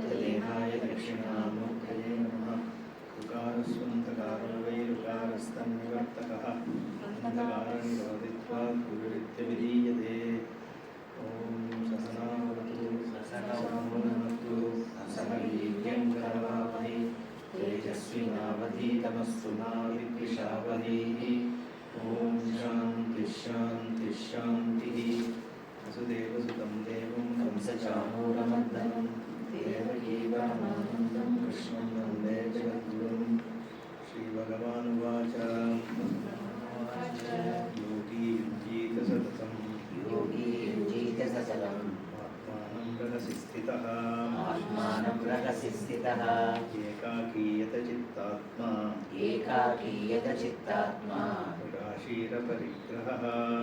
Talenaaya Dakshinamurtaye Namaha. Ukarasvantagaro Vairukarastanivartakaha. Antagara Nirodhitva Gururityavidiyate. Om Sasanavatu Sasanavatu Sasaviryam Karavavahi. Tejasvinavadhitamastu Vidvishavadihi. Om Shanti Shanti Shanti. Vasudeva Sudam Devam Kamsachanuramadhanam Devaki Paramanandam Krishnam Vande Jagadgurum. Shri Bhagavan Vacha Yogi Yujita Satatam Atmanam Rahasistitaha Ekakiyata Chittatma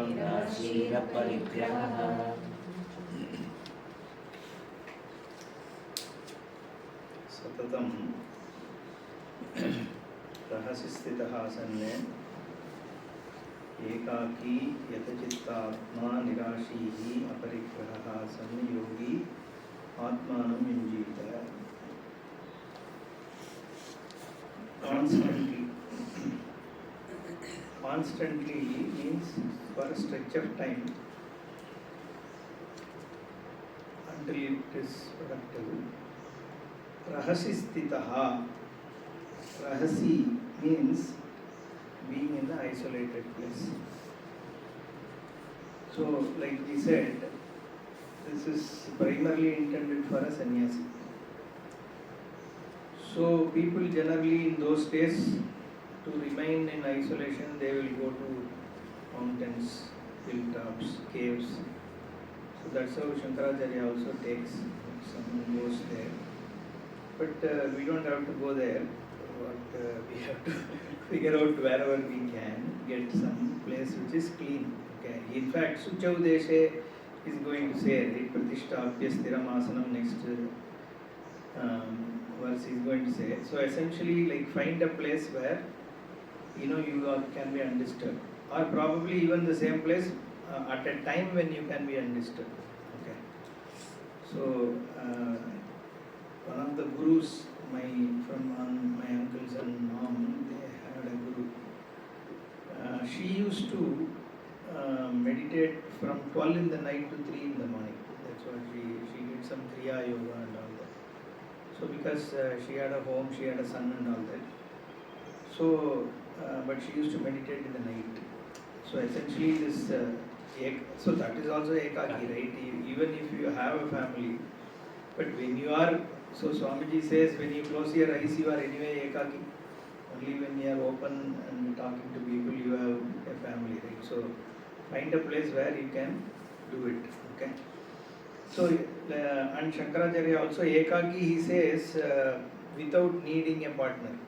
Nirashira Parigraha. Satatam Rahasistitaha Sanne Ekaki Yatachittatma Nirashihi Aparigraha Sanne Yogi Atmanam Yunjita. Constantly means for a stretch of time until it is productive. Rahasistitaha. Rahasi means being in an isolated place. So, like we said, this is primarily intended for a sannyasi. So, people generally in those days, to remain in isolation, they will go to mountains, hilltops, caves. So that's how Shankaracharya also takes, someone goes there. But we don't have to go there. But we have to figure out wherever we can get some place which is clean. Okay. In fact, Suchau Deshe is going to say, right, Pratishtapya Sthiramasanam, next verse is going to say. So essentially, like, find a place where you can be undisturbed, or probably even the same place at a time when you can be undisturbed. Okay. So one of the gurus, my uncles and mom, they had a guru. She used to meditate from 12 in the night to 3 in the morning. That's what she did some Kriya Yoga and all that. So because she had a home, she had a son and all that. So but she used to meditate in the night. So essentially this, so that is also ekaki, right? Even if you have a family, but when you are, so Swamiji says, when you close your eyes, you are anyway ekaki. Only when you are open and talking to people, you have a family, right? So find a place where you can do it, okay? So, and Shankaracharya also, ekaki, he says, without needing a partner.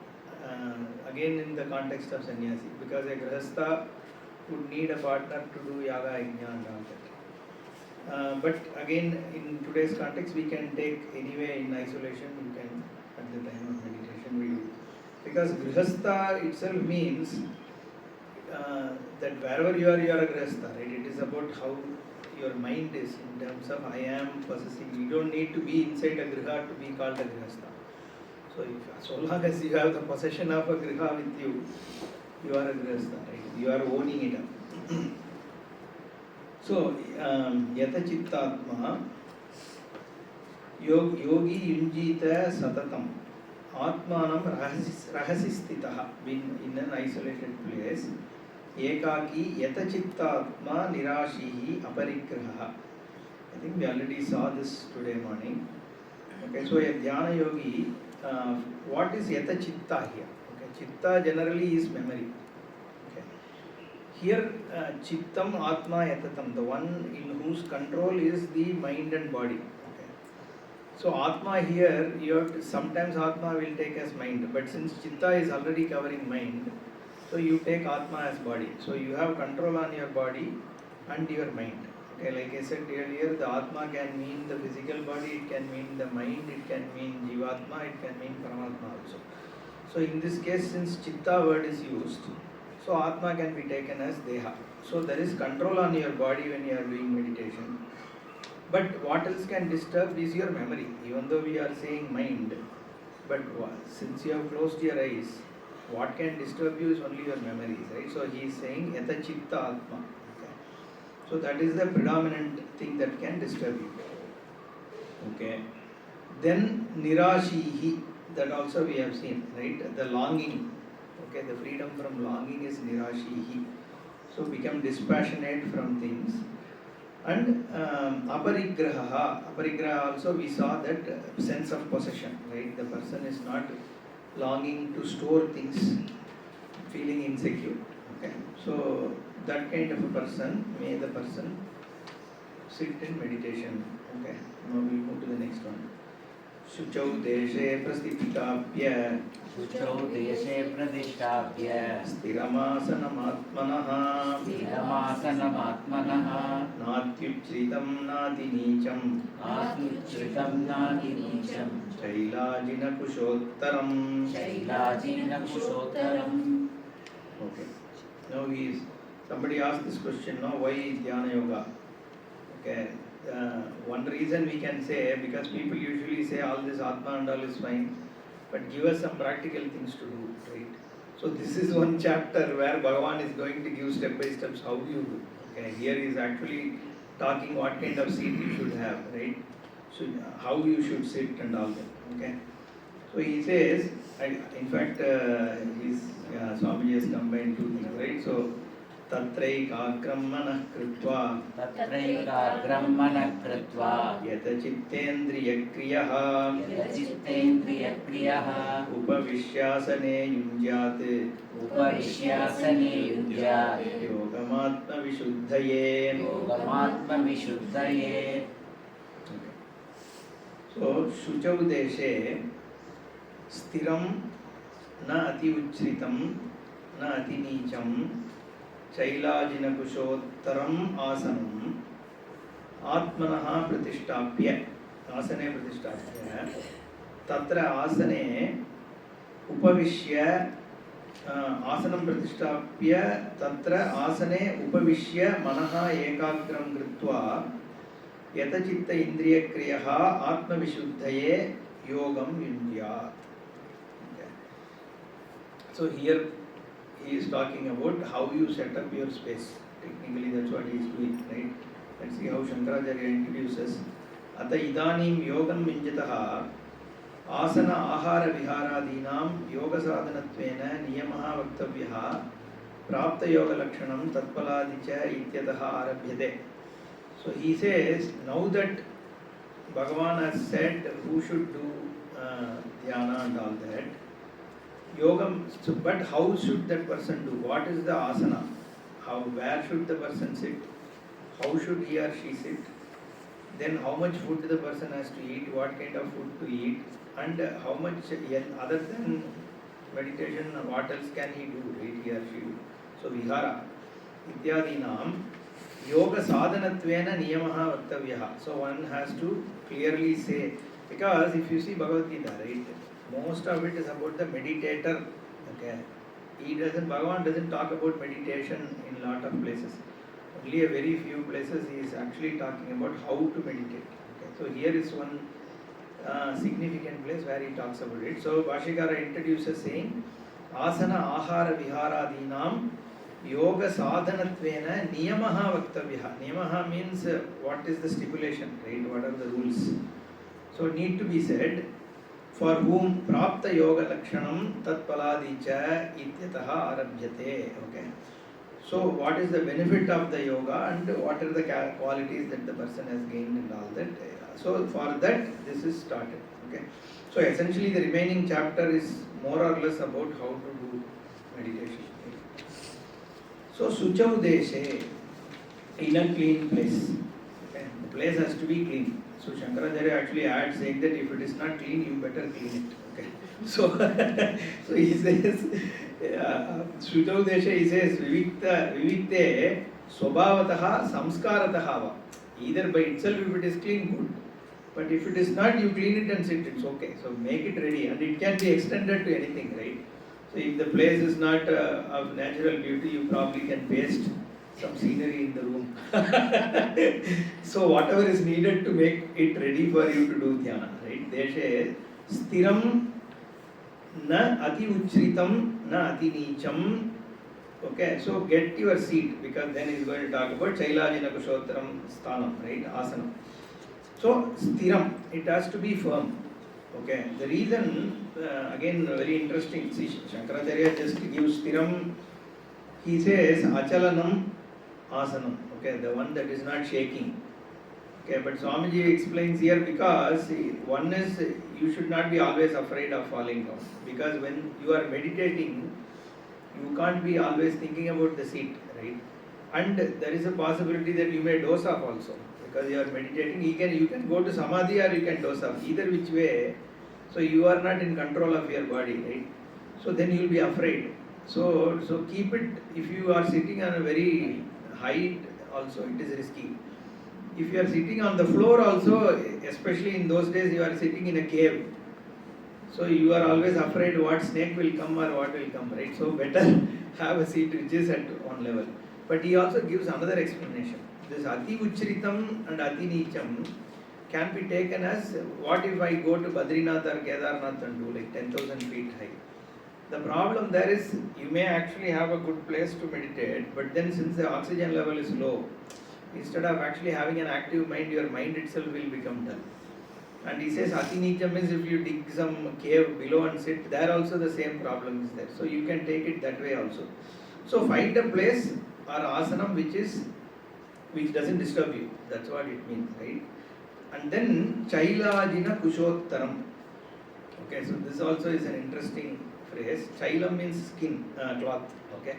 Again in the context of sannyasi, because a grihastha would need a partner to do yaga, yajna and all that. But again, in today's context, we can take anyway in isolation, you can, at the time of meditation, we do. Because grihastha itself means that wherever you are a grihastha, right? It is about how your mind is in terms of I am possessing. You don't need to be inside a griha to be called a grihastha. So long as you have the possession of a griha with you, you are a grihastha, right? You are owning it up. So, yata chittatma yogi yunjita satatam atmanam rahasistitaha, being in an isolated place, ekaki yata chittatma nirashihi aparigraha. I think we already saw this today morning. Okay, so a Dhyana yogi, what is yata chitta here? Okay, chitta generally is memory. Okay. Here, chittam atma yatatam, the one in whose control is the mind and body. Okay. So atma here, sometimes atma will take as mind, but since chitta is already covering mind, so you take atma as body. So you have control on your body and your mind. Okay, like I said earlier, the Atma can mean the physical body, it can mean the mind, it can mean Jivatma, it can mean Paramatma also. So in this case, since Chitta word is used, so Atma can be taken as Deha. So there is control on your body when you are doing meditation. But what else can disturb is your memory, even though we are saying mind. But since you have closed your eyes, what can disturb you is only your memories, right? So he is saying yata chitta atma. Okay. So that is the predominant thing that can disturb you. Okay. Then nirashihi, that also we have seen, right? The longing. Okay, the freedom from longing is nirashihi. So become dispassionate from things. And aparigraha also we saw that sense of possession, right? The person is not longing to store things, feeling insecure. Okay, so that kind of a person, may the person sit in meditation. Okay, now we move to the next one. शुचौ देशे प्रस्थिताप्य शुचौ देशे प्रतिष्ठाप्य स्थिरमासनमात्मनः नात्युच्छ्रितं नातिनीचं शैलाजिनकुशोत्तरम्. Okay. Now somebody asked this question, no, why is Dhyana Yoga? Okay. One reason we can say, because people usually say all this Atma and all is fine, but give us some practical things to do, right? So this is one chapter where Bhagavan is going to give step by steps how you do. Okay, here he is actually talking what kind of seat you should have, right? So how you should sit and all that. Okay. So he says, in fact, Swamiji has combined two things, right? So तत्रैकाग्रं मनः कृत्वा यतचित्तेन्द्रियक्रियः उपविश्यासने युञ्ज्यात् योगमात्मविशुद्धये. So शुचौ देशे स्थिरं न अति उच्छ्रितं न अति नीचं शैलाजिनकुशोत्तरम् आसनम् आत्मनः प्रतिष्ठाप्य, आसने प्रतिष्ठाप्य तत्र आसने उपविश्य, आसनं प्रतिष्ठाप्य तत्र आसने उपविश्य मनः एकाग्रं कृत्वा यतचित्त इन्द्रियक्रियः आत्मविशुद्धये योगं युञ्ज्यात्. So here he is talking about how you set up your space. Technically that's what he is doing, right? Let's see how Shankaracharya introduces. Ata idanim yogam vinjataha asana ahara viharadinam yoga sadhanatvena niyamaha vaktavyaha prapta yoga lakshanam tatpaladicha ityataha arabhyate. So he says, now that Bhagavan has said who should do dhyana and all that, yogam, so, but how should that person do? What is the asana? Where should the person sit? How should he or she sit? Then how much food the person has to eat? What kind of food to eat? And how much, other than meditation, what else can he do? Right? He or she do. So vihara ityadinam yoga sadhanatvena niyamaha vaktavyaha. So one has to clearly say, because if you see Bhagavad Gita, right, most of it is about the meditator. Okay, Bhagavan doesn't talk about meditation in a lot of places. Only a very few places he is actually talking about how to meditate. Okay, so here is one significant place where he talks about it. So Bhashikara introduces saying, asana ahara viharadinam yoga sadhanatvena niyamaha vaktavyaha. Niyamaha means what is the stipulation, right? What are the rules? So need to be said. For whom prapta yoga lakshanam tatpaladicha ityataha arabhyate. Okay. So what is the benefit of the yoga and what are the qualities that the person has gained and all that. So for that this is started. Okay. So essentially the remaining chapter is more or less about how to do meditation. So suchau deshe, in a clean place. Okay. The place has to be clean. So Shankaracharya actually adds saying that if it is not clean, you better clean it. Okay. So, so he says, Shuchau Desha, he says, Vivikte Swabhavataha Samskarataha va. Either by itself, if it is clean, good. But if it is not, you clean it and sit, it's okay. So make it ready. And it can be extended to anything, right? So if the place is not of natural beauty, you probably can paste some scenery in the room. So whatever is needed to make it ready for you to do dhyana, right? Deshe stiram na ati uchritam na ati nicham. Okay, so get your seat, because then he's going to talk about Chailajina Kushotram Sthanam, right? Asanam. So stiram, it has to be firm. Okay, the reason, again very interesting, see Shankaracharya just gives stiram, he says achalanam asanam, okay, the one that is not shaking. Okay, but Swamiji explains here, because one is you should not be always afraid of falling down, because when you are meditating, you can't be always thinking about the seat, right? And there is a possibility that you may doze off also, because you are meditating. You can go to samadhi or you can doze off, either which way. So you are not in control of your body, right? So then you will be afraid. So keep it. If you are sitting on a very height, also it is risky. If you are sitting on the floor also, especially in those days, you are sitting in a cave. So you are always afraid what snake will come or what will come, right? So better have a seat which is at one level. But he also gives another explanation. This ati uchritam and ati nicham can be taken as, what if I go to Badrinath or Kedarnath and do like 10,000 feet high? The problem there is, you may actually have a good place to meditate, but then since the oxygen level is low, instead of actually having an active mind, your mind itself will become dull. And he says ati nicham is if you dig some cave below and sit, there also the same problem is there. So you can take it that way also. So find a place or asanam which doesn't disturb you. That's what it means, right? And then Chailajina Kushottaram. Okay, so this also is an interesting phrase. Chailam means skin, cloth. Okay.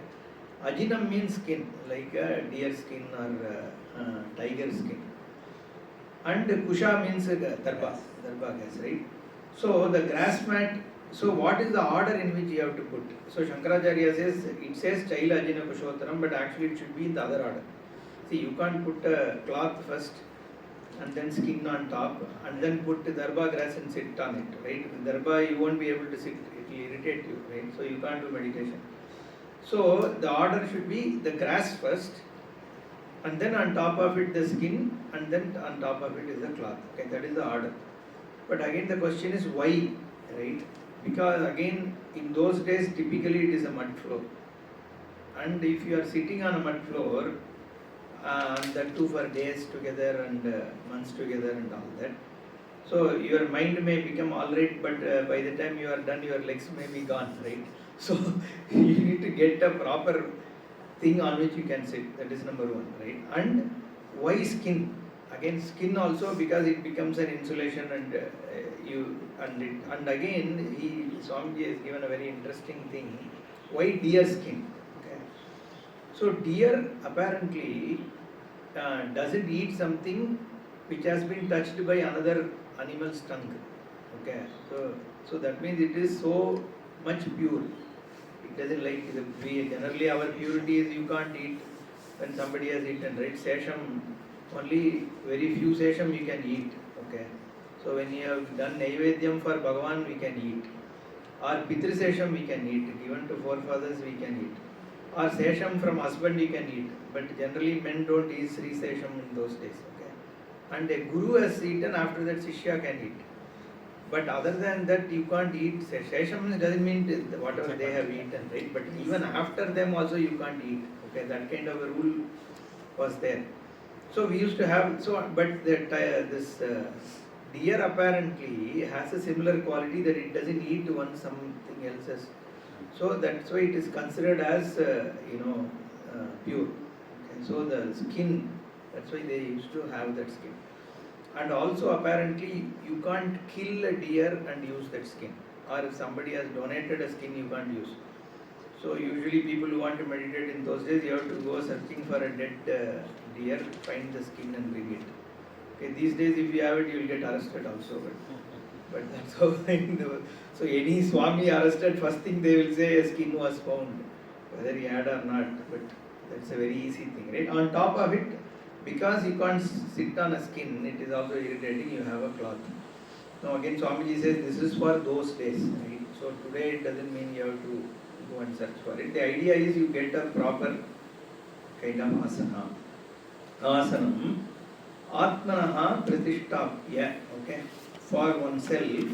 Ajinam means skin, like deer skin or tiger skin. And Kusha means darba gas, right? So the grass mat. So what is the order in which you have to put? So Shankaracharya says, it says Chailajina Kushottaram, but actually it should be in the other order. See, you can't put a cloth first and then skin on top and then put the darba grass and sit on it, right? The darba you won't be able to sit, it will irritate you, right? So you can't do meditation. So the order should be the grass first, and then on top of it the skin, and then on top of it is the cloth. Okay, that is the order. But again the question is why, right? Because again in those days typically it is a mud floor, and if you are sitting on a mud floor, that too for days together and months together and all that, so your mind may become alright, but by the time you are done your legs may be gone, right? So you need to get a proper thing on which you can sit. That is number one, right? And why skin? Again skin also, because it becomes an insulation, and again Swamiji has given a very interesting thing. Why deer skin? Okay. So deer apparently doesn't eat something which has been touched by another animal's tongue. Okay. So that means it is so much pure. It doesn't like we generally our purity is you can't eat when somebody has eaten, right? Sesham, only very few sesham you can eat. Okay. So when you have done Naivedyam for Bhagavan, we can eat. Or Pitri sesham we can eat. Given to forefathers we can eat. Or sesham from husband you can eat. But generally men don't eat Sri sesham in those days. Okay. And a guru has eaten, after that Shishya can eat. But other than that, you can't eat. Sesham doesn't mean whatever they have eaten, right? But even after them also you can't eat. Okay, that kind of a rule was there. So we used to have, but this deer apparently has a similar quality that it doesn't eat once something else has. So that's why it is considered as, pure. Okay, so the skin, that's why they used to have that skin. And also apparently you can't kill a deer and use that skin. Or if somebody has donated a skin, you can't use. So usually people who want to meditate in those days, you have to go searching for a dead deer, find the skin and bring it. Okay, these days if you have it, you will get arrested also. But that's how. So any Swami arrested, first thing they will say a skin was found, whether he had or not. But that's a very easy thing, right? On top of it, because you can't sit on a skin, it is also irritating, you have a cloth. Now again Swamiji says this is for those days, right? So today it doesn't mean you have to go and search for it. The idea is you get a proper kind of asana. Asanam Atmanaha Pratishtapya, okay, for oneself,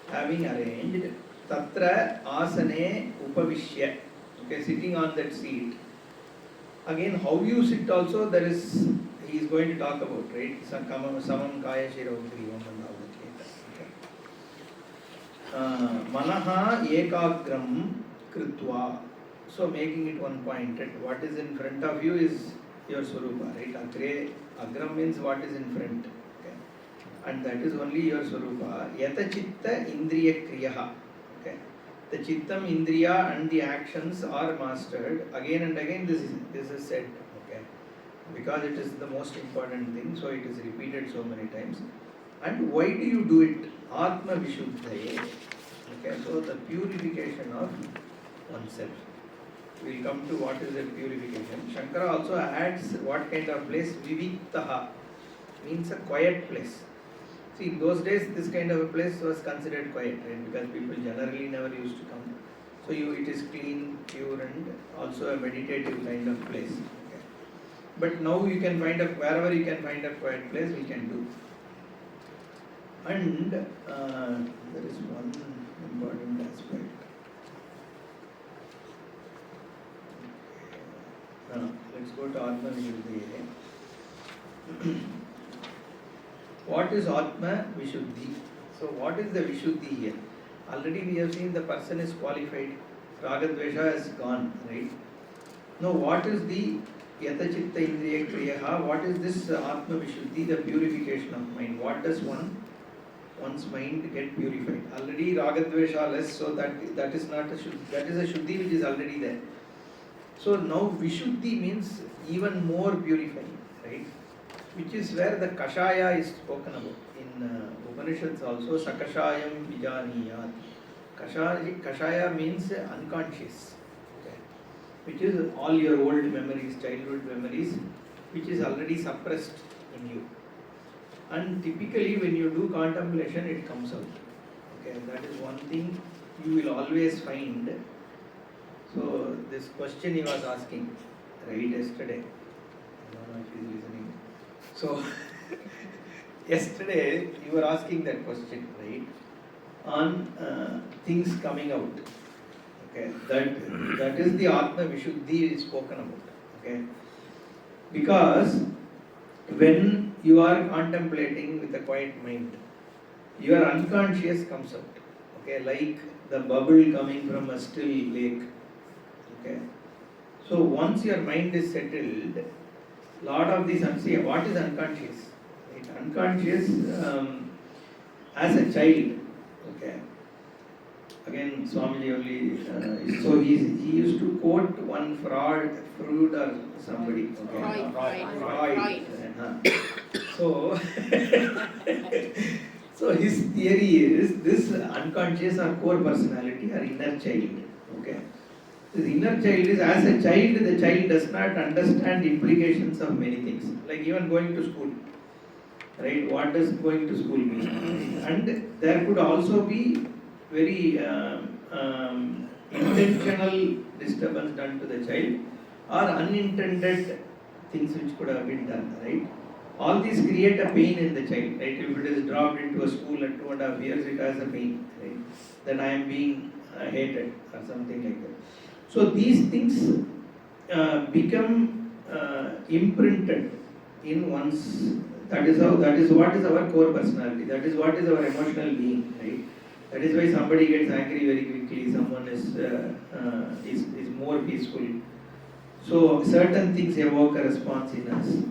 having arranged, Tatra Asane Upavishya, okay, sitting on that seat. Again, how you sit also, there is, he is going to talk about, right? Samam Kaya Shiravagrivam and all that later. Okay. Manaha Ekagram Kritva. So making it one pointed, what is in front of you is your Swarupa, right? Agram means what is in front. Okay. And that is only your Swarupa. Yata Chitta Indriya Kriyaha. Okay. The Chittam, Indriya and the actions are mastered. Again and again this is said. Okay. Because it is the most important thing, so it is repeated so many times. And why do you do it? Atma Vishuddhaye. Okay, so the purification of oneself. We will come to what is that purification. Shankara also adds what kind of place? Viviktaha means a quiet place. See, in those days, this kind of a place was considered quiet, right? Because people generally never used to come. So it is clean, pure, and also a meditative kind of place. Okay. But now you can find wherever you can find a quiet place, we can do. And there is one important aspect. Let's go to Atma Vishuddhi. What is Atma Vishuddhi? So what is the Vishuddhi here? Already we have seen the person is qualified. Ragadvesha is gone, right? Now what is the Yata Chitta Indriya Kriyaha? What is this Atma Vishuddhi, the purification of mind? What does one's mind get purified? Already Ragadvesha less, so that is not a Shuddhi. That is a Shuddhi which is already there. So now Vishuddhi means even more purifying, right? Which is where the Kashaya is spoken about. In Upanishads also, Sakashayam Vijaniyat. Kashaya means unconscious, okay? Which is all your old memories, childhood memories, which is already suppressed in you. And typically when you do contemplation, it comes out. Okay, that is one thing you will always find. So this question he was asking, right, yesterday. I don't know if he is listening. So yesterday you were asking that question, right, on things coming out. Okay, that is the Atma Vishuddhi is spoken about. Okay, because when you are contemplating with a quiet mind, your unconscious comes out. Okay, like the bubble coming from a still lake. Okay, so once your mind is settled, lot of these what is unconscious? Right? Unconscious as a child. Okay. Again, Swamiji only. So he used to quote one Freud or somebody. Okay. Freud. So so his theory is this unconscious or core personality or inner child. Okay. The inner child is, as a child, the child does not understand implications of many things, like even going to school, right? What does going to school mean? And there could also be very intentional disturbance done to the child, or unintended things which could have been done, right? All these create a pain in the child, right? If it is dropped into a school at 2.5 years, it has a pain, right? Then I am being hated or something like that. So these things become imprinted in one's. That is what is our core personality. That is what is our emotional being, right? That is why somebody gets angry very quickly. Someone is more peaceful. So certain things evoke a response in us.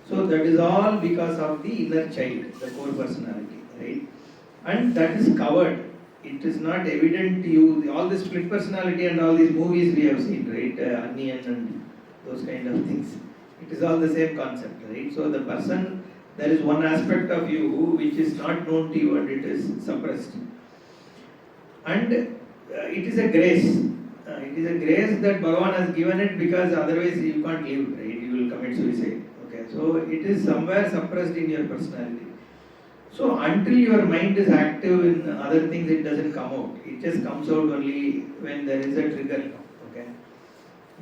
So that is all because of the inner child, the core personality, right? And that is covered. It is not evident to you. All this split personality and all these movies we have seen, right? Onion and those kind of things. It is all the same concept, right? So the person, there is one aspect of you which is not known to you and it is suppressed. And it is a grace. It is a grace that Bhagavan has given it, because otherwise you can't live, right? You will commit suicide. Okay, so it is somewhere suppressed in your personality. So until your mind is active in other things, it doesn't come out. It just comes out only when there is a trigger. Okay.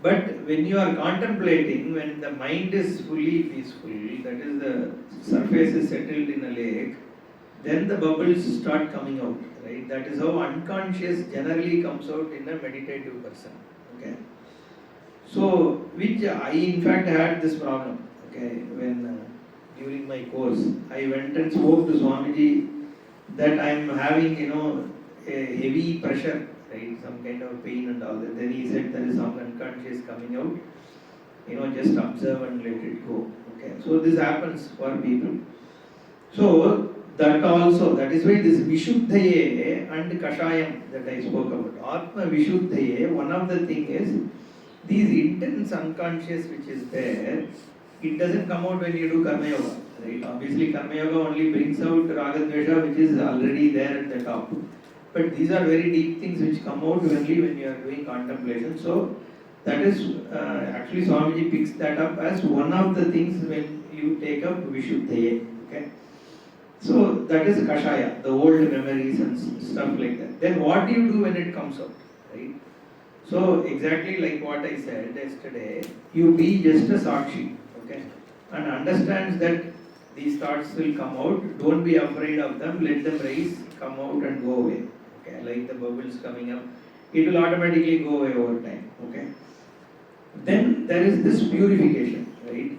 But when you are contemplating, when the mind is fully peaceful, that is the surface is settled in a lake, then the bubbles start coming out, right? That is how unconscious generally comes out in a meditative person, okay? So, which I in fact had this problem, okay, when during my course, I went and spoke to Swamiji that I am having, a heavy pressure, right, some kind of pain and all that. Then he said there is some unconscious coming out, just observe and let it go, okay. So this happens for people. So that is why this Vishuddhaye and Kashayam that I spoke about, Atma Vishuddhaye, one of the thing is, these intense unconscious which is there, it doesn't come out when you do Karma Yoga, right? Obviously Karma Yoga only brings out Raga Dvesha which is already there at the top. But these are very deep things which come out only when you are doing contemplation. So that is, actually Swamiji picks that up as one of the things when you take up Vishuddhaye, okay? So that is Kashaya, the old memories and stuff like that. Then what do you do when it comes out, right? So exactly like what I said yesterday, you be just a Sakshi, okay, and understands that these thoughts will come out. Don't be afraid of them. Let them rise, come out, and go away. Okay, like the bubbles coming up, it will automatically go away over time. Okay. Then there is this purification, right,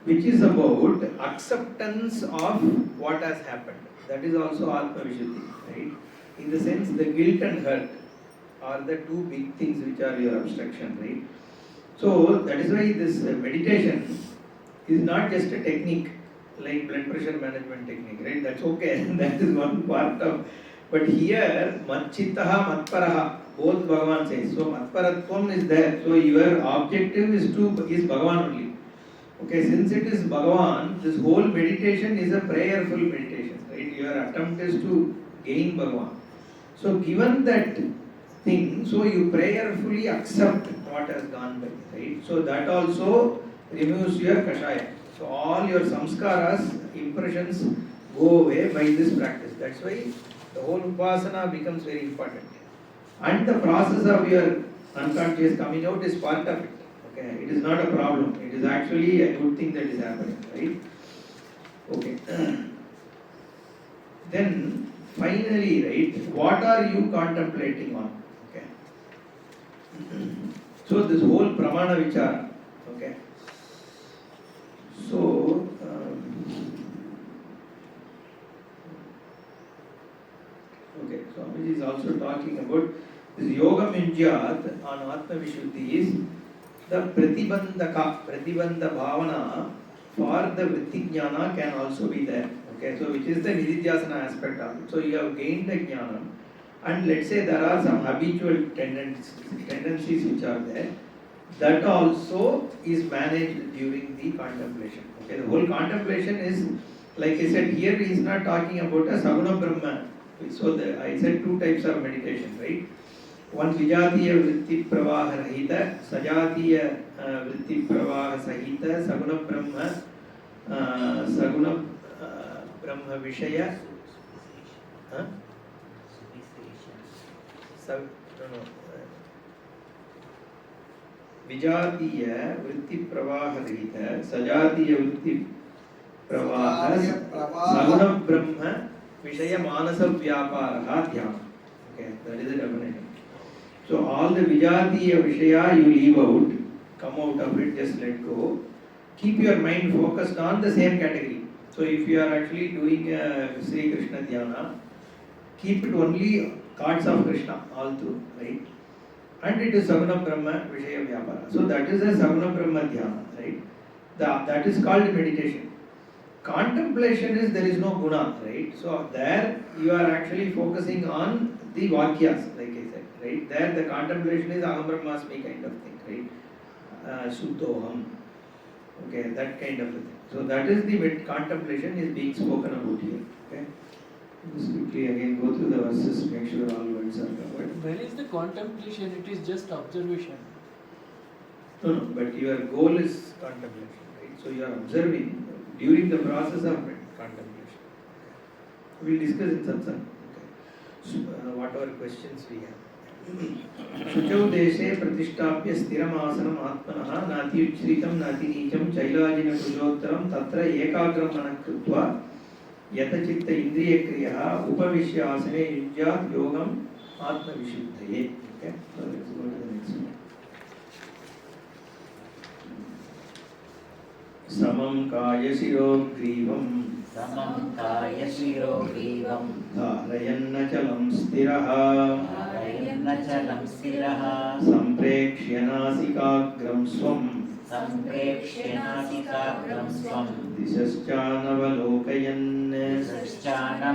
which is about acceptance of what has happened. That is also Atma Vishuddhi, right? In the sense, the guilt and hurt are the two big things which are your obstruction, right? So that is why this meditation is not just a technique like blood pressure management technique, right? That's okay, that is one part of. But here, Matchittaha, Matparaha, both Bhagavan says. So Matparatvam is there. So your objective is Bhagavan only. Okay, since it is Bhagavan, this whole meditation is a prayerful meditation, right? Your attempt is to gain Bhagavan. So given that thing, so you prayerfully accept what has gone by, right? So that also removes your Kashaya. So all your samskaras, impressions go away by this practice. That's why the whole Upasana becomes very important. And the process of your unconscious coming out is part of it. Okay, it is not a problem. It is actually a good thing that is happening, right? Okay. Then finally, right, what are you contemplating on? Okay. So this whole Pramana Vichara, okay. So okay, Swamiji is also talking about this Yoga Minjat on Atma Vishuddhi is the Pratibandha Bhavana for the Vritti Jnana can also be there. Okay, so which is the Nididhyasana aspect of it. So you have gained the Jnana, and let's say there are some habitual tendencies which are there. That also is managed during the contemplation. Okay, the whole contemplation is, like I said, here he is not talking about a Saguna Brahma. So I said two types of meditation, right? One Vijatiya Vritti Pravaha Rahita, Sajatiya Vritti Pravaha Sahita, Saguna Brahma Vishaya. Huh? Vijatiya Vritti Pravaha Rahita, Sajatiya Vritti Pravaha Saguna Brahma Vishaya Manasa Vyaparaha Dhyana. Okay, that is the definition. So all the Vijatiya Vishaya you leave out, come out of it, just let go. Keep your mind focused on the same category. So if you are actually doing Sri Krishna Dhyana, keep it only thoughts of Krishna all through, right? And it is Saguna Brahma Vishaya Vyapara. So that is a Saguna Brahma Dhyana, right? That is called meditation. Contemplation is there is no guna, right? So there you are actually focusing on the Vakyas, like I said, right? There the contemplation is Aham Brahmasmi kind of thing, right? Suddhoham, okay, that kind of a thing. So that is the contemplation is being spoken about here, okay? Just quickly again go through the verses, make sure all words are covered. Where is the contemplation? It is just observation. No, but your goal is contemplation, right? So you are observing during the process of contemplation. We will discuss in satsang. Okay. So, whatever questions we have. शुचौ देशे प्रतिष्ठाप्य स्थिरमासनम् आत्मनः नात्युच्छ्रितं नातिनीचं चैलाजिनकुजोत्तरं तत्र एकाग्रं मनः कृत्वा यतचित्त इन्द्रियक्रियः उपविश्य आसने युज्यात् योगम् आत्मविशुद्धये. Okay, so let's go to the next one. समं कायशिरोग्रीवं समं कायशिरोग्रीवं धारयन्नचलं स्थिरः धारयन्नचलं स्थिरः सम्प्रेक्ष्य नासिकाग्रं स्वं सम्प्रेक्ष्य नासिकाग्रं स्वं दिशश्चानवलोकयन् दिशश्चानवलोकयन्.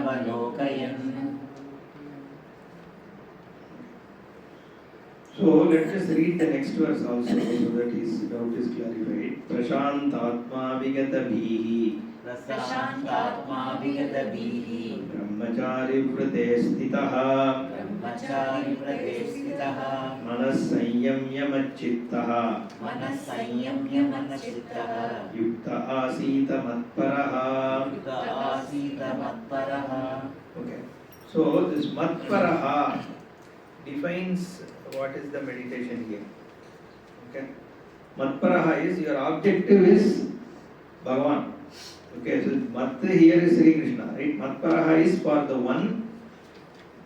So let us read the next verse also so that his doubt is clarified. Prashantatma vigatabhihi प्रशान्तात्मा विगतभिः ब्रह्मचारि व्रते स्थितः ब्रह्मचारि व्रते स्थितः मनः संयम्य मच्चित्तः मनः संयम्य मनश्चित्तः युक्त आसीत मत्परः. युक्त आसीत मत्परः. Okay. So this matparaha defines what is the meditation here. Okay. Matparaha is your objective is Bhagavan. Okay, so mat here is Sri Krishna, right? Matparaha is for the one.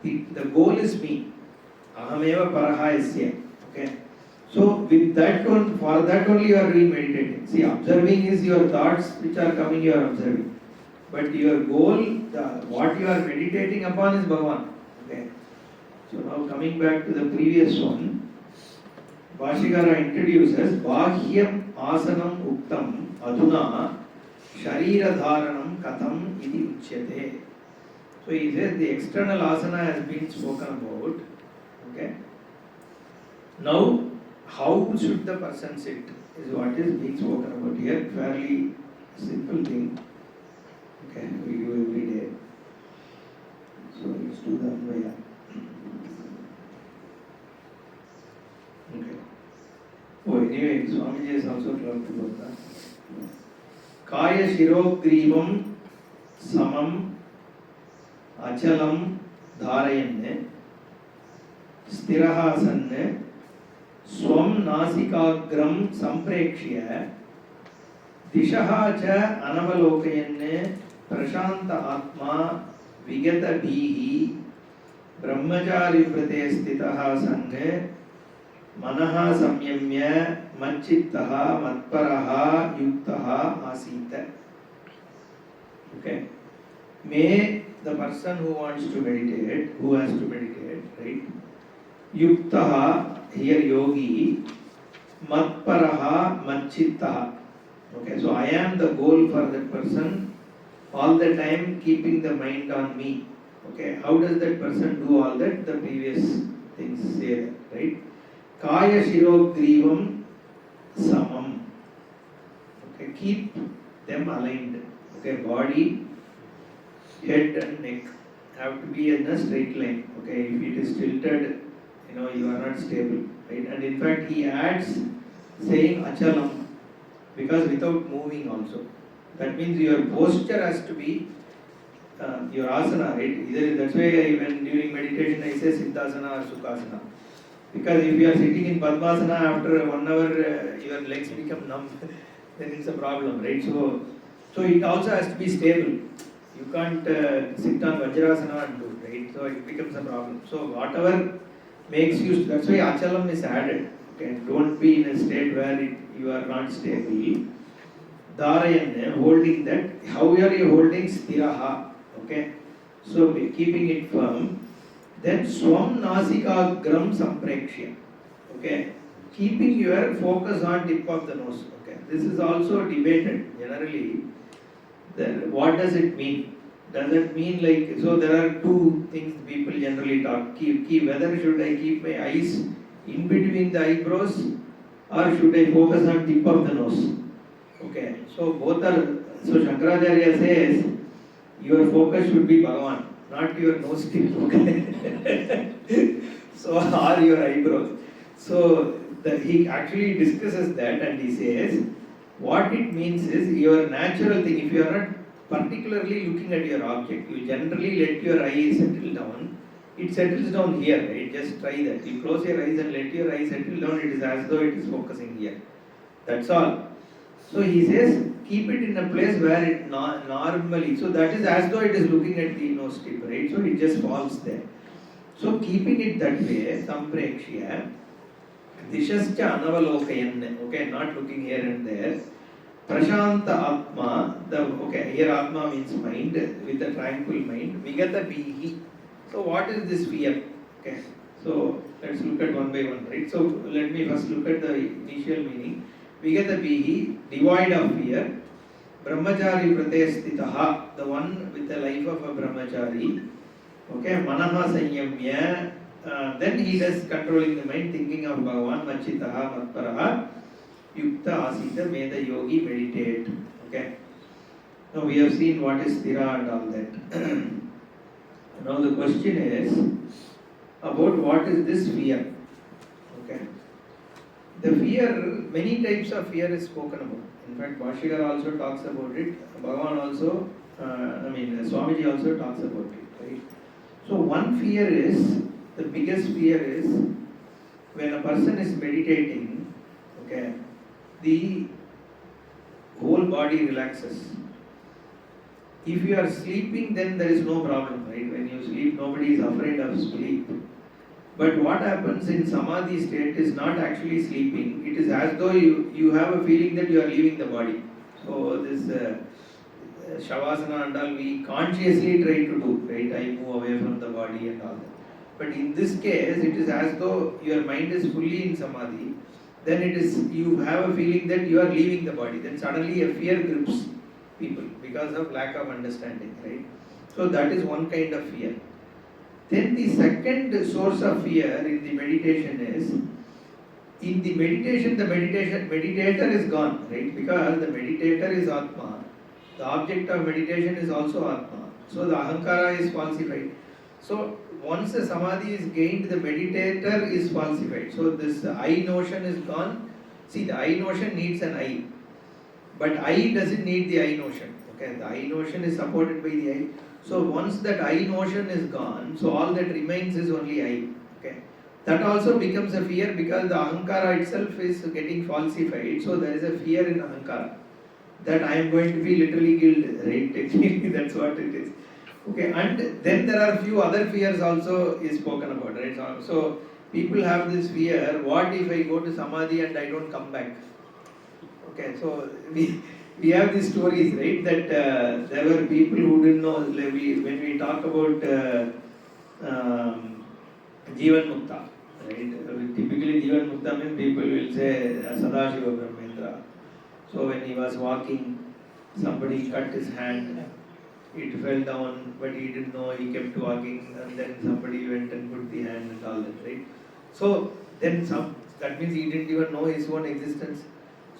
The goal is me. Ahameva paraha is here. Okay. So with that one, for that only you are doing meditating. See, observing is your thoughts which are coming, you are observing. But your goal, what you are meditating upon is Bhagavan. Okay. So now coming back to the previous one, Bhashikara introduces Bahyam Asanam Uktam Aduna Sharira Dharanam Katham Iti Uchyate. So he says the external asana has been spoken about. Okay. Now, how should the person sit is what is being spoken about here. Fairly simple thing. Okay, we do every day. So let's do the Anvaya. Okay. Oh, anyway, Swamiji has also talked about that. Kaya Shirogrivam Samam Achalam Dharayanne Sthirahasanne Swam Nasikagram Samprekshya Dishaha cha Anavalokayanne Prashanta Atma Vigata Bhihi Brahmachari Prate Stitaha Sanne Manaha Samyamya Machittaha Matparaha Yuktaha Asita. Okay. May the person who wants to meditate, who has to meditate, right? Yuktaha, here yogi, Matparaha Machittaha. Okay, so I am the goal for that person, all the time keeping the mind on me. Okay, how does that person do all that? The previous things say that, right? Kaya Shirogrivam Samam. Okay, keep them aligned. Okay, body, head and neck have to be in a straight line. Okay, if it is tilted, you are not stable, right? And in fact, he adds saying achalam, because without moving also. That means your posture has to be your asana, right? That's why even during meditation I say Siddhasana or Sukhasana. Because if you are sitting in Padmasana after 1 hour, your legs become numb, then it's a problem, right? So it also has to be stable. You can't sit on Vajrasana and do, right? So it becomes a problem. So whatever makes you, that's why Achalam is added. Okay, don't be in a state where you are not stable. Dharayan, holding that. How are you holding? Sthiraha. Okay, so keeping it firm. Then Swam Nasikagram Samprekshya. Okay, keeping your focus on tip of the nose. Okay, this is also debated generally. Then what does it mean? Does it mean like, so there are two things people generally talk. Keep whether should I keep my eyes in between the eyebrows or should I focus on tip of the nose? Okay, so both are, so Shankaracharya says your focus should be Bhagavan, not your nose tip. Okay. So, or your eyebrows. So he actually discusses that and he says what it means is your natural thing. If you are not particularly looking at your object, you generally let your eyes settle down it settles down here, right? Just try that. You close your eyes and let your eyes settle down, it is as though it is focusing here. That's all. So he says, keep it in a place where it normally, so that is as though it is looking at the nose tip, right? So it just falls there. So keeping it that way, samprekshya, dishascha anavalokayan, okay, not looking here and there. Prashanta Atma, here Atma means mind, with a tranquil mind. Vigata Bihi. So what is this fear? Okay, so let's look at one by one, right? So let me first look at the initial meaning. Vigata Bihi, devoid of fear. Brahmachari Pratestitaha, the one with the life of a brahmachari. Okay, Manaha Sanyamya, then he does controlling the mind, thinking of Bhagavan, Machitaha, Matparaha. Yukta Asita, may the yogi meditate. Okay. Now we have seen what is Thira and all that. Now the question is about what is this fear. Okay. The fear, many types of fear is spoken about. In fact, Bhashikara also talks about it. Bhagavan also, Swamiji also talks about it. Right. So one fear is, the biggest fear is when a person is meditating. Okay. The whole body relaxes. If you are sleeping, then there is no problem, right? When you sleep, nobody is afraid of sleep. But what happens in samadhi state is not actually sleeping. It is as though you have a feeling that you are leaving the body. So this shavasana and all, we consciously try to do, right? I move away from the body and all that. But in this case, it is as though your mind is fully in samadhi. Then it is, you have a feeling that you are leaving the body. Then suddenly a fear grips people because of lack of understanding, right? So that is one kind of fear. Then the second source of fear in the meditation is, in the meditation, the meditator is gone, right? Because the meditator is Atma. The object of meditation is also Atma. So the Ahankara is falsified. So once the samadhi is gained, the meditator is falsified. So this I notion is gone. See, the I notion needs an I. But I doesn't need the I notion. Okay, the I notion is supported by the I. So once that I notion is gone, so all that remains is only I. Okay. That also becomes a fear because the Ahankara itself is getting falsified. So there is a fear in Ahankara that I am going to be literally killed, right? Technically, that's what it is. Okay, and then there are few other fears also is spoken about, right? So people have this fear, what if I go to Samadhi and I don't come back? Okay, so we have these stories, right, that there were people who didn't know, like when we talk about Jivan Mukta, right? Typically Jivan Mukta means people will say Sadashiva Brahmendra. So when he was walking, somebody cut his hand. It fell down, but he didn't know, he kept walking, and then somebody went and put the hand and all that, right? So then that means he didn't even know his own existence.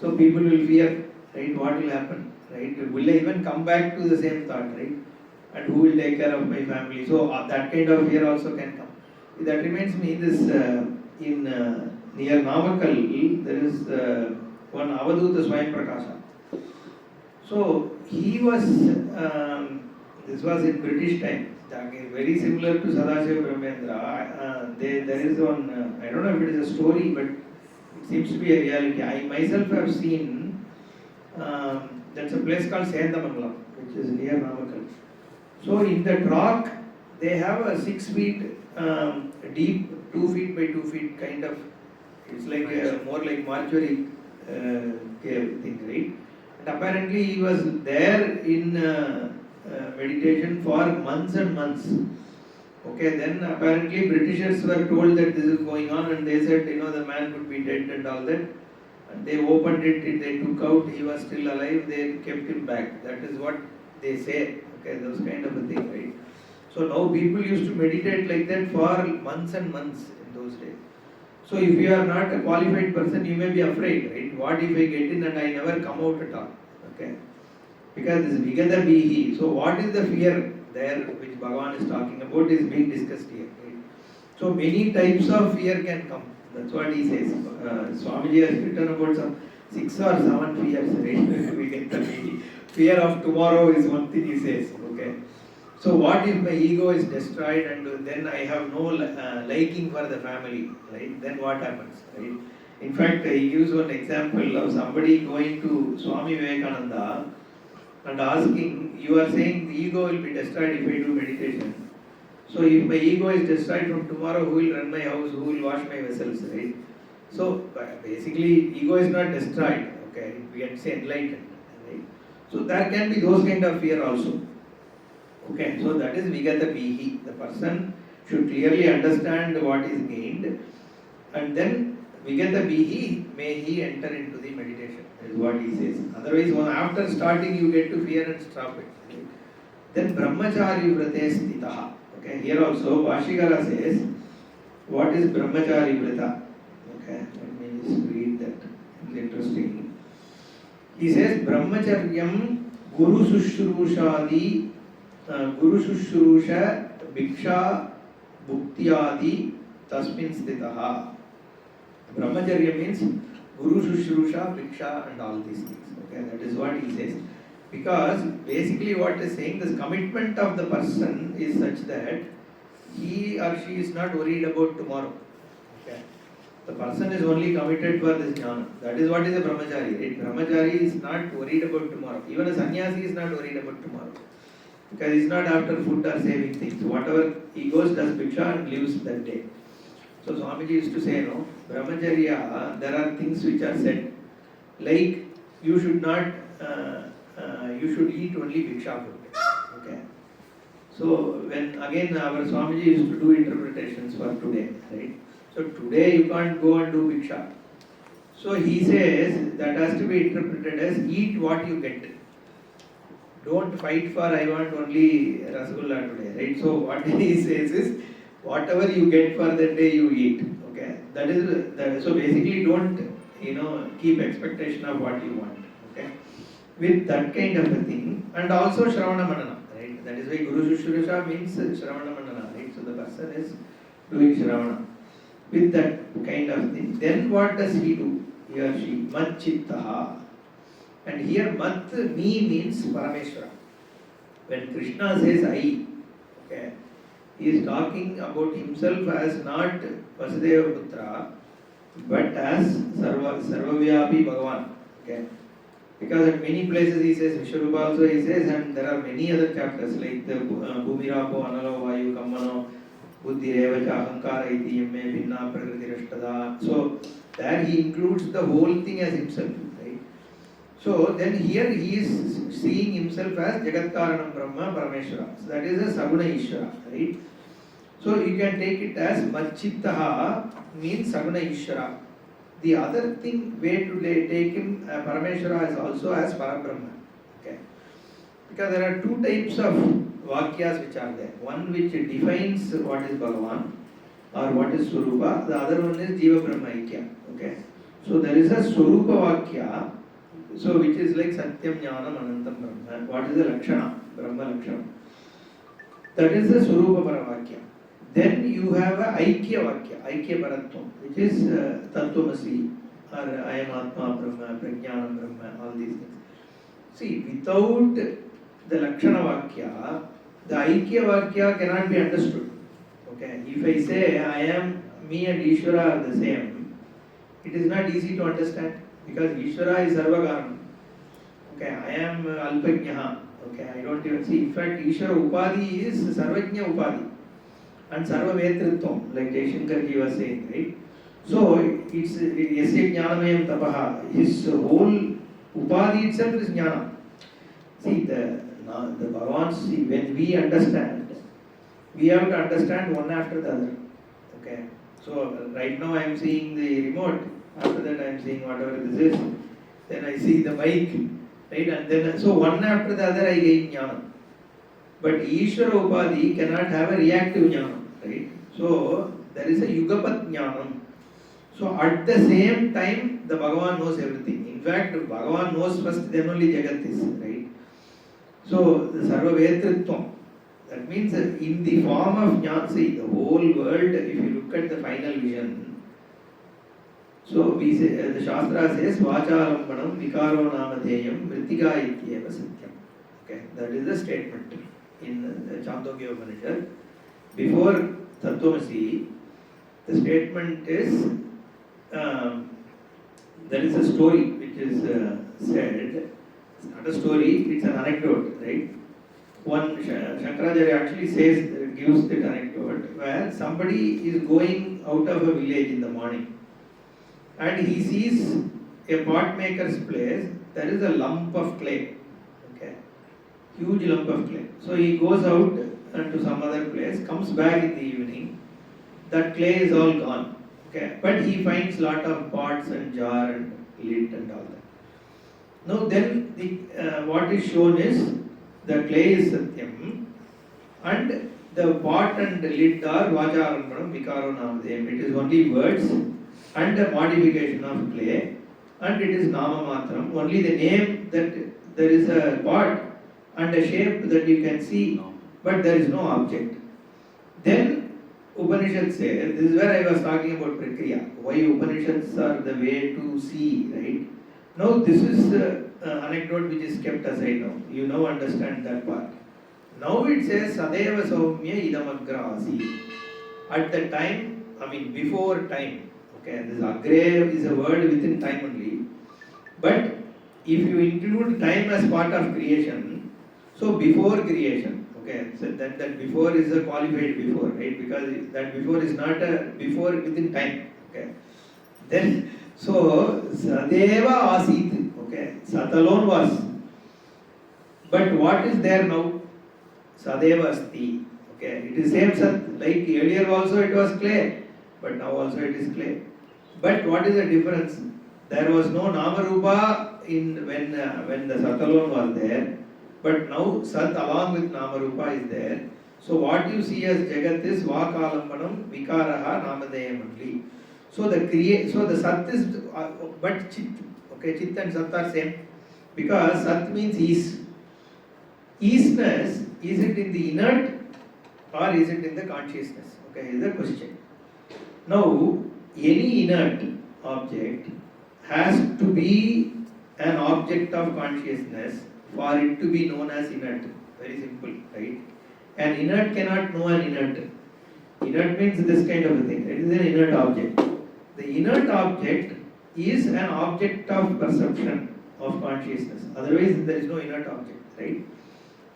So people will fear, right? What will happen, right? Will I even come back to the same thought, right? And who will take care of my family? So that kind of fear also can come. That reminds me, this in near Namakkal, there is one Avaduta Swayam Prakasha. So he was, this was in British time, very similar to Sadashiva Brahmendra. There is one, I don't know if it is a story, but it seems to be a reality. I myself have seen, that's a place called Sendamangalam, which is near Namakkal. So in that rock, they have a 6 feet deep, 2 feet by 2 feet kind of, it's like more like mortuary cave thing, right? And apparently he was there in meditation for months and months. Okay, then apparently Britishers were told that this is going on, and they said, the man could be dead and all that. And they opened it, they took out, he was still alive, they kept him back. That is what they say. Okay, those kind of a thing, right? So now people used to meditate like that for months and months in those days. So if you are not a qualified person, you may be afraid, right? What if I get in and I never come out at all? Okay. Because this Vigata Bihi. So what is the fear there which Bhagavan is talking about is being discussed here. Right? So many types of fear can come. That's what he says. Swamiji has written about some 6 or 7 fears. Right? Vigata Bihi. Fear of tomorrow is one thing he says. Okay. So what if my ego is destroyed and then I have no liking for the family, right? Then what happens, right? In fact, he gives one example of somebody going to Swami Vivekananda and asking, you are saying the ego will be destroyed if I do meditation. So if my ego is destroyed from tomorrow, who will run my house, who will wash my vessels, right? So basically, ego is not destroyed, okay? We can say enlightened, right? So there can be those kind of fear also. Okay, so that is Vigata Bihi. The person should clearly understand what is gained, and then Vigata Bihi, may he enter into the meditation, is what he says. Otherwise, after starting, you get to fear and stop it. Right? Then Brahmachari Vrate Sthitaha. Okay, here also Vashikara says, what is Brahmachari Vrata? Okay, let me just read that. It's interesting. He says, Brahmacharyam Guru Sushrushadi Guru Shushrusha Bhiksha Bhuktyadi Tasmin Sthitaha. Brahmacharya means Guru Shushrusha, Bhiksha and all these things. Okay, that is what he says. Because basically what is saying, this commitment of the person is such that he or she is not worried about tomorrow. Okay. The person is only committed for this jnana. That is what is a brahmachari. Right? Brahmachari is not worried about tomorrow. Even a sannyasi is not worried about tomorrow. Because he is not after food or saving things. Whatever he goes, does bhiksha and lives that day. So Swamiji used to say, no, brahmacharya, there are things which are said. Like, you should not, you should eat only bhiksha food. Okay. So when again our Swamiji used to do interpretations for today, right? So today you can't go and do bhiksha. So he says that has to be interpreted as eat what you get. Don't fight for I want only rasgulla today, right? So what he says is whatever you get for that day you eat. Okay, that is so basically don't keep expectation of what you want. Okay, with that kind of a thing, and also Shravana Manana, right? That is why Guru Shushrusha means Shravana Manana, right? So the person is doing Shravana with that kind of thing. Then what does he do? He or she Mat Chittaha. And here Mat, me means Parameshwara. When Krishna says I, okay, he is talking about himself as not Vasudeva Putra, but as Sarvavyapi Bhagavan. Okay. Because at many places he says, Vishwarupa also he says, and there are many other chapters like the Bhumirapo, Analo, Vayu, Kammano, Buddhi, Revacha, Ahankara, Iti, Yamme, Bhinna, Prakriti, Rashtada. So there he includes the whole thing as himself. So then here he is seeing himself as Jagatkaranam Brahma Parameshwara. So that is a Saguna Ishvara, right? So you can take it as Machittaha means Saguna Ishvara. The other thing, way to take him Parameshwara is also as Parabrahma. Okay. Because there are two types of Vakyas which are there. One which defines what is Bhagavan or what is Swarupa. The other one is Jiva Brahma Aikya. Okay. So there is a Swarupa Vakya. So which is like Satyam Jnanam Anantam Brahma. What is the Lakshana? Brahma Lakshana. That is the Swarupa Paravakya. Then you have a Aikya Vakya, Aikya Paratvam, which is Tattvamasi or I am Atma Brahma, Prajnanam Brahma, all these things. See, without the Lakshana Vakya, the Aikya Vakya cannot be understood. Okay, if I say I am, me and Ishvara are the same, it is not easy to understand. Because Ishvara is Sarvagaram. Okay, I am Alpajnaha. Okay, I don't even see. In fact, Ishvara Upadhi is Sarvajna Upadhi and Sarva Vetritvam, like Jaishankar ji was saying, right? So it's Yasya Jnanamayam Tapaha. His whole Upadhi itself is Jnana. See, the Bhagavan, see, when we understand, we have to understand one after the other. Okay, so right now I am seeing the remote. After that I am seeing whatever this is. Then I see the mic, right? And then so one after the other I gain jnana. But Ishvara Upadhi cannot have a reactive jnana, right? So there is a Yugapat jnanam. So at the same time the Bhagavan knows everything. In fact, Bhagavan knows first, then only Jagat is, right? So the Sarva Vetritvam. That means that in the form of jnana, see the whole world, if you look at the final vision. So we say, the Shastra says, Vachalampanam Vikaro Namadheyam Vritika Ityeva Satyam. Okay, that is the statement. in the Chandogya Upanishad. Before Tattvamasi, the statement is, there is a story which is said. It's not a story, it's an anecdote, right? One Shankaracharya actually gives that anecdote where somebody is going out of a village in the morning and he sees a pot maker's place. There is a lump of clay, okay, huge lump of clay. So he goes out to some other place, comes back in the evening. That clay is all gone, okay, but he finds lot of pots and jar and lid and all that. Now then, what is shown is the clay is Satyam and the pot and the lid are Vacharampanam Vikaro Namadeyam. It is only words and a modification of clay and it is Nama Matram. Only the name that there is a pot and a shape that you can see, but there is no object. Then Upanishad says, this is where I was talking about Prakriya, why Upanishads are the way to see, right? Now this is anecdote which is kept aside now. You now understand that part. Now it says Sadeva Saumya Idam Asi. At the time, before time. Okay, this Agre is a word within time only. But if you include time as part of creation, so before creation, okay, so that before is a qualified before, right? Because that before is not a before within time. Okay. Then so Sadeva Asit. Okay, Sat alone was. But what is there now? Sadeva Asti. Okay, it is same Sat. Like earlier also it was clay, but now also it is clay. But what is the difference? There was no Nama Rupa when the Sat alone was there. But now Sat along with Nama Rupa is there. So what you see as Jagat is Vakalampanam Vikaraha Namadeyam only. So the Sat is but Chit. Okay, Chit and Sat are same. Because Sat means ease. Easeness, is it in the inert or is it in the consciousness? Okay, is the question. Now, any inert object has to be an object of consciousness for it to be known as inert. Very simple, right? An inert cannot know an inert. Inert means this kind of a thing. It is an inert object. The inert object is an object of perception of consciousness. Otherwise, there is no inert object, right?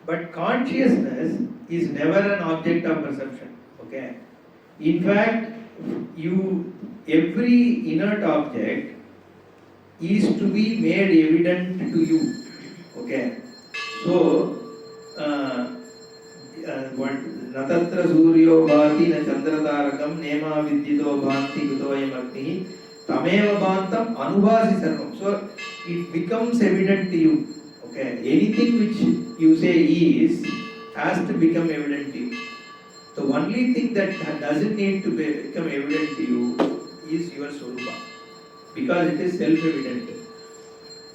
But consciousness is never an object of perception. Okay. In fact, every inert object is to be made evident to you. Okay. So, Natatra Suryo Bhati na Chandratarakam Nema Vidyito Bhanti Kutoyam Agni Tameva Bhantam Anubhasi Sarvam. So, it becomes evident to you. Okay. Anything which you say is has to become evident to you. The only thing that doesn't need to become evident to you is your Swarupa. Because it is self-evident.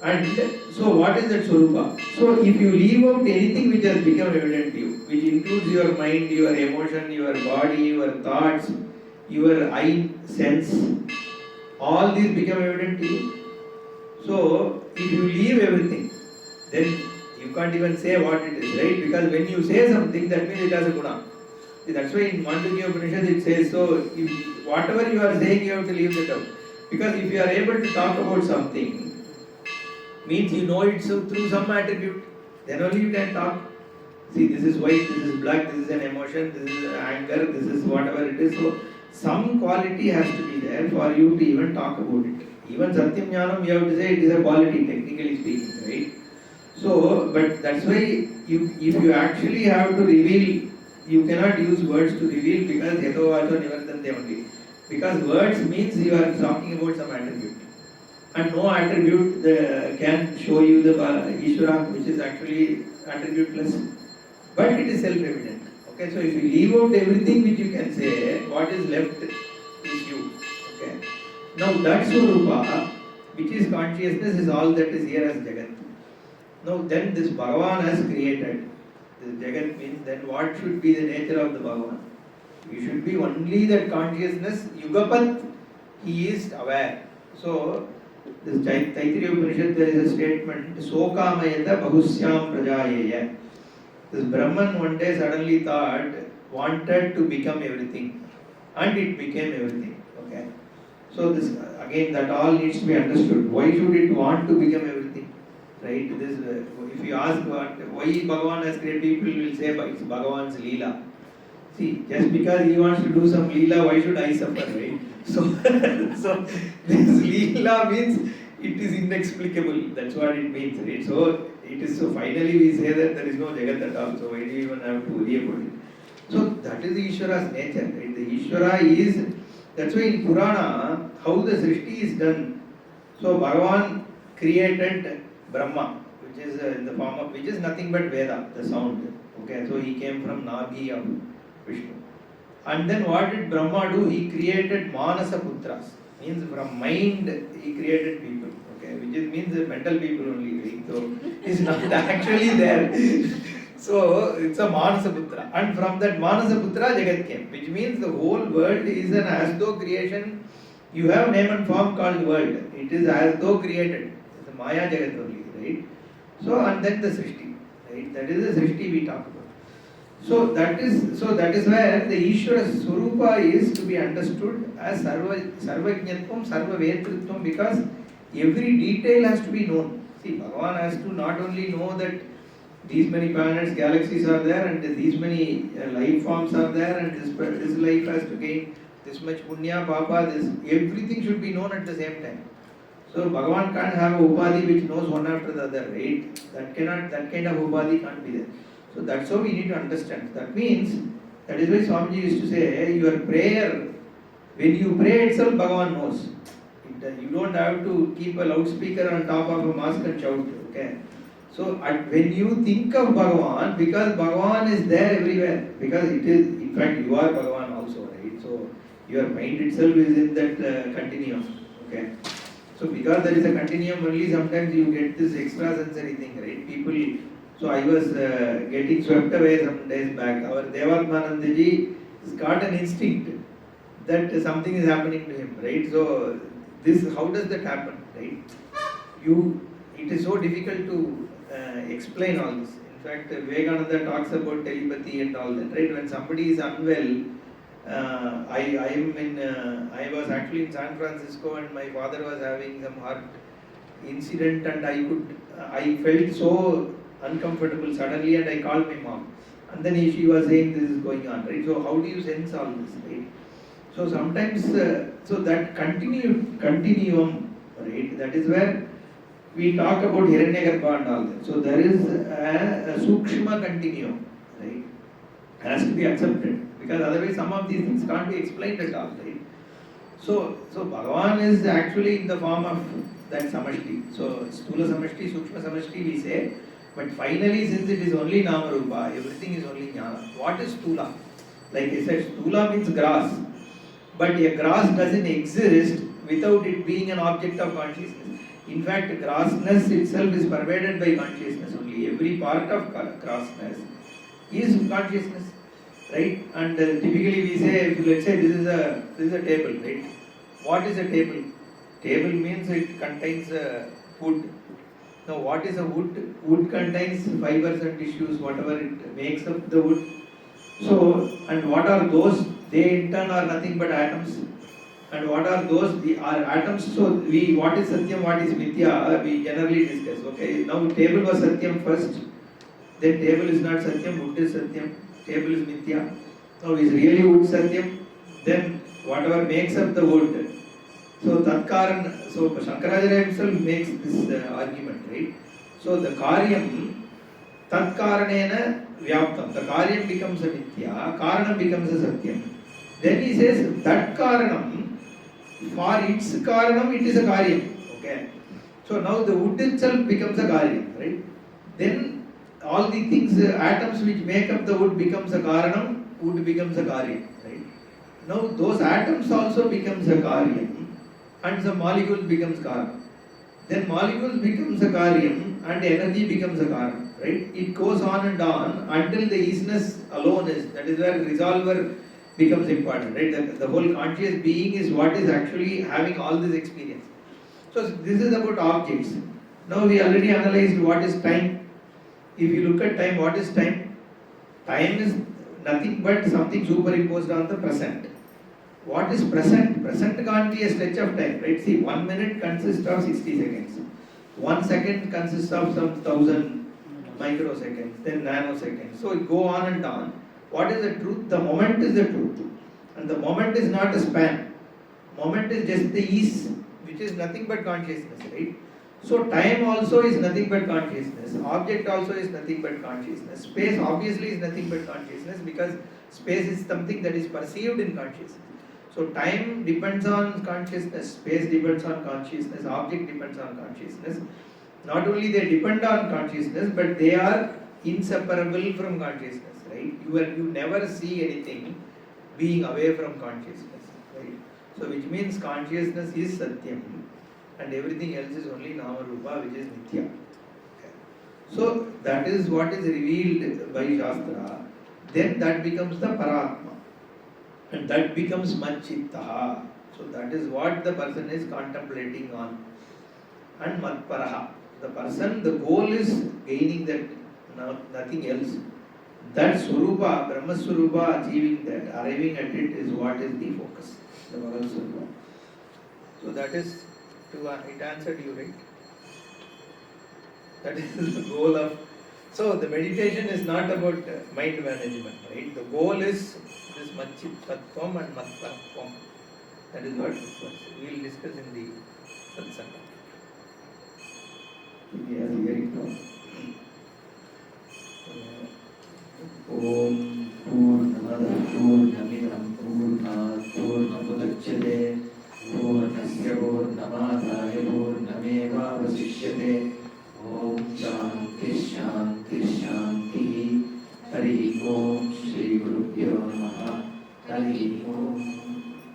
And so what is that Swarupa? So if you leave out anything which has become evident to you, which includes your mind, your emotion, your body, your thoughts, your eye sense, all these become evident to you. So if you leave everything, then you can't even say what it is, right? Because when you say something, that means it has a guna. That's why in Mandukya Upanishad it says, so if whatever you are saying, you have to leave that out. Because if you are able to talk about something, means you know it through some attribute, then only you can talk. See, this is white, this is black, this is an emotion, this is anger, this is whatever it is. So some quality has to be there for you to even talk about it. Even Satyam Jnanam, you have to say it is a quality, technically speaking, right? So, but that's why if you actually have to reveal, you cannot use words to reveal because Heto Vacho Nivartante only. Because words means you are talking about some attribute. And no attribute can show you the Ishvara, which is actually attributeless. But it is self-evident. Okay, so if you leave out everything which you can say, what is left is you. Okay. Now that Swarupa, which is consciousness, is all that is here as Jagat. Now then this Bhagavan has created. This Jagat means then what should be the nature of the Bhagavan? You should be only that consciousness, Yugapat, he is aware. So this Taittiriya Upanishad, there is a statement, Sokamayata Bahusyam Prajayeya. This Brahman one day suddenly wanted to become everything, and it became everything. Okay. So this again, that all needs to be understood. Why should it want to become everything? Right? This if you ask why Bhagavan has created, people will say it's Bhagavan's Leela. See, just because he wants to do some Leela, why should I suffer, right? So, so this Leela means it is inexplicable. That's what it means, right? So it is so finally we say that there is no Jagat at all. So why do you even have to worry about it? So that is the Ishvara's nature, right? The Ishvara is, that's why in Purana, how the Srishti is done. So Bhagavan created Brahma, which is in the form of, which is nothing but Veda, the sound. Okay, so he came from Nabhi of Vishnu. And then what did Brahma do? He created Manasa Putras. Means from mind he created people. Okay, which is, means mental people only. Right? So it's not actually there. So it's a Manasa Putra. And from that Manasa Putra Jagat came. Which means the whole world is an as though creation. You have name and form called world. It is as though created. It's a Maya Jagat only. Right? So and then the Srishti. Right? That is the Srishti we talk about. So that is where the Ishvara Swarupa is to be understood as Sarvajñatvam, Sarvavetritvam, because every detail has to be known. See, Bhagavan has to not only know that these many planets, galaxies are there, and these many life forms are there, and this life has to gain this much punya, papa, this everything should be known at the same time. So Bhagavan can't have a upadhi which knows one after the other, right? That kind of upadhi can't be there. So that's how we need to understand. That means, that is why Swamiji used to say, your prayer, when you pray itself, Bhagavan knows. You don't have to keep a loudspeaker on top of a mosque and shout. Okay. So when you think of Bhagavan, because Bhagavan is there everywhere, because it is, in fact, you are Bhagavan also, right? So your mind itself is in that continuum. Okay. So because there is a continuum only, sometimes you get this extrasensory thing, right? People. So I was getting swept away some days back. Our Devatmanandaji has got an instinct that something is happening to him, right? So this, how does that happen, right? It is so difficult to explain all this. In fact, Vivekananda talks about telepathy and all that, right? When somebody is unwell, I was actually in San Francisco and my father was having some heart incident and I felt so uncomfortable suddenly and I called my mom. And then she was saying this is going on, right? So how do you sense all this, right? So sometimes, so that continuum, right? That is where we talk about Hiranyagarbha and all that. So there is a Sukshma continuum, right? Has to be accepted. Because otherwise some of these things can't be explained at all, right? So Bhagavan is actually in the form of that Samashti. So Sthula Samashti, Sukshma Samashti we say. But finally, since it is only Nama Rupa, everything is only Jnana. What is Sthula? Like I said, Sthula means grass. But a grass doesn't exist without it being an object of consciousness. In fact, grassness itself is pervaded by consciousness only. Every part of grassness is consciousness. Right? And typically we say, let's say this is a table, right? What is a table? Table means it contains wood. Now what is a wood? Wood contains fibers and tissues, whatever it makes up the wood. So, and what are those? They in turn are nothing but atoms. And what are those? They are atoms. So what is Satyam, what is Mithya, we generally discuss. Okay, now table was Satyam first. Then table is not Satyam, wood is Satyam. Table is Mithya. Now is really wood Satyam? Then whatever makes up the wood. So Tatkaran, so Shankaracharya himself makes this argument, right? So the Karyam, Tatkaranena Vyaptam. The Karyam becomes a Mithya, Karanam becomes a Satyam. Then he says that Karanam, for its Karanam it is a Karyam. Okay. So now the wood itself becomes a Karyam, right? Then all the things, atoms which make up the wood becomes a Karanam, wood becomes a Karyam, right? Now those atoms also becomes a Karyam. And the molecule becomes Karan. Then molecules becomes a Karyam and energy becomes a Karan, right? It goes on and on until the isness alone is, that is where resolver becomes important, right? The whole conscious being is what is actually having all this experience. So this is about objects. Now we already analyzed what is time. If you look at time, what is time? Time is nothing but something superimposed on the present. What is present? Present can't be a stretch of time, right? See, 1 minute consists of 60 seconds. 1 second consists of some 1000 microseconds, then nanoseconds. So it go on and on. What is the truth? The moment is the truth. And the moment is not a span. Moment is just the ease, which is nothing but consciousness, right? So time also is nothing but consciousness. Object also is nothing but consciousness. Space obviously is nothing but consciousness because space is something that is perceived in consciousness. So time depends on consciousness, space depends on consciousness, object depends on consciousness. Not only they depend on consciousness, but they are inseparable from consciousness, right? You never see anything being away from consciousness, right? So which means consciousness is Satyam and everything else is only Nama Rupa, which is Nitya. Okay. So that is what is revealed by Shastra. Then that becomes the Paratma. And that becomes Machittaha. So that is what the person is contemplating on. And Matparaha. The person, the goal is gaining that, nothing else. That Surupa, Brahma Surupa, achieving that, arriving at it is what is the focus. The Bhagavad Surupa. So that is, it answered you, right? That is the goal of. So the meditation is not about mind management, right? The goal is this Machittattvam and Matparatvam. That is what this was. We will discuss in the Satsanga. We are hearing now. Om Purnamada Purnamidam Purnat Purnamudachyate Purnasya Purnamadaya Purnameva Vasishyate. Om Shanti Shanti Shanti. Hari Om Shri Gurubhyo Namaha. Hari Om.